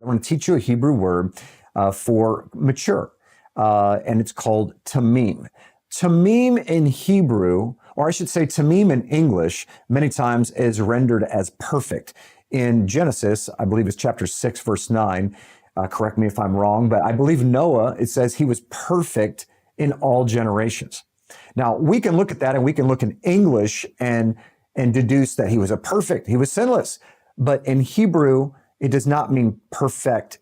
I'm going to teach you a Hebrew word for mature, and it's called tamim. Tamim in Hebrew, or I should say tamim in English, many times is rendered as perfect. In Genesis, I believe it's chapter 6, verse 9, correct me if I'm wrong, but I believe Noah, it says he was perfect in all generations. Now, we can look at that and we can look in English and deduce that he was he was sinless. But in Hebrew, it does not mean perfect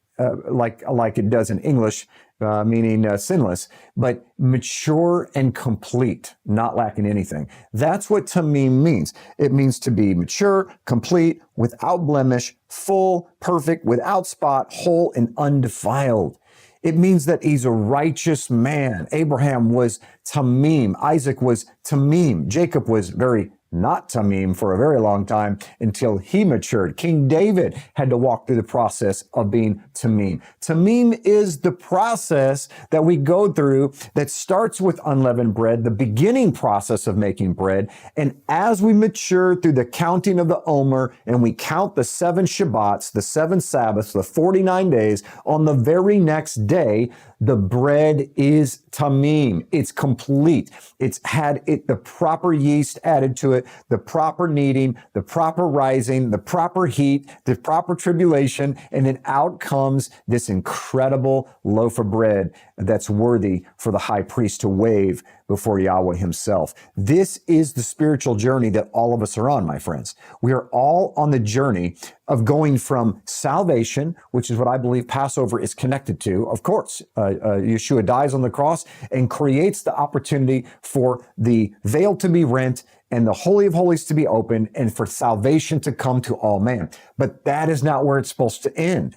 like it does in English, meaning sinless, but mature and complete, not lacking anything. That's what tamim means. It means to be mature, complete, without blemish, full, perfect, without spot, whole, and undefiled. It means that he's a righteous man. Abraham was tamim. Isaac was tamim. Jacob was very not tamim for a very long time until he matured. King David had to walk through the process of being tamim. Tamim is the process that we go through that starts with unleavened bread, the beginning process of making bread. And as we mature through the counting of the Omer and we count the 7 Shabbats, the 7 Sabbaths, the 49 days, on the very next day, the bread is tamim. It's complete. It's had the proper yeast added to it, the proper kneading, the proper rising, the proper heat, the proper tribulation, and then out comes this incredible loaf of bread that's worthy for the high priest to wave before Yahweh himself. This is the spiritual journey that all of us are on, my friends. We are all on the journey of going from salvation, which is what I believe Passover is connected to. Of course, Yeshua dies on the cross and creates the opportunity for the veil to be rent and the Holy of Holies to be opened and for salvation to come to all man. But that is not where it's supposed to end.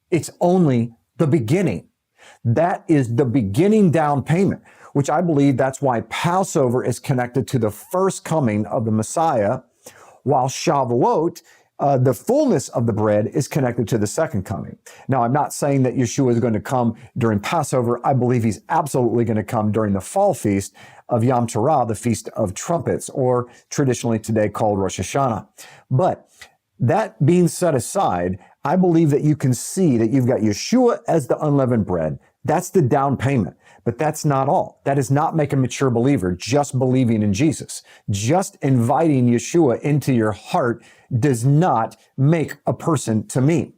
It's only the beginning. That is the beginning down payment, which I believe that's why Passover is connected to the first coming of the Messiah, while Shavuot, the fullness of the bread, is connected to the second coming. Now, I'm not saying that Yeshua is going to come during Passover. I believe he's absolutely going to come during the fall feast of Yom Teruah, the Feast of Trumpets, or traditionally today called Rosh Hashanah. But that being set aside, I believe that you can see that you've got Yeshua as the unleavened bread. That's the down payment. But that's not all. That does not make a mature believer, just believing in Jesus. Just inviting Yeshua into your heart does not make a person tamim.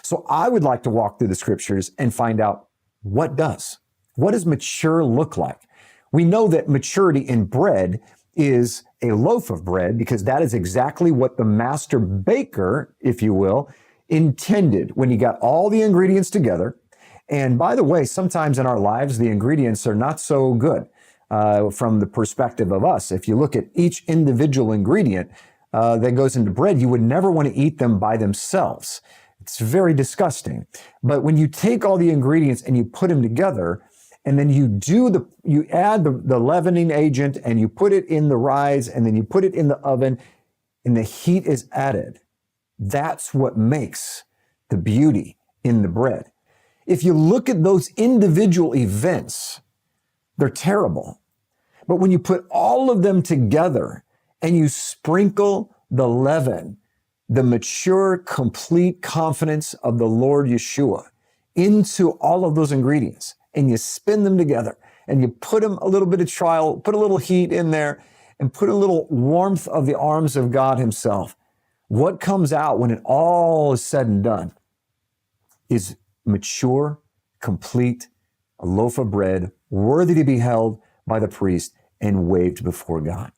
So I would like to walk through the scriptures and find out what does. What does mature look like? We know that maturity in bread is a loaf of bread because that is exactly what the master baker, if you will, intended when he got all the ingredients together. And by the way, sometimes in our lives, the ingredients are not so good from the perspective of us. If you look at each individual ingredient that goes into bread, you would never want to eat them by themselves. It's very disgusting. But when you take all the ingredients and you put them together, and then you add the leavening agent and you put it in the rise and then you put it in the oven and the heat is added. That's what makes the beauty in the bread. If you look at those individual events, they're terrible. But when you put all of them together and you sprinkle the leaven, the mature, complete confidence of the Lord Yeshua into all of those ingredients, and you spin them together and you put them a little bit of trial, put a little heat in there and put a little warmth of the arms of God himself. What comes out when it all is said and done is mature, complete, a loaf of bread worthy to be held by the priest and waved before God.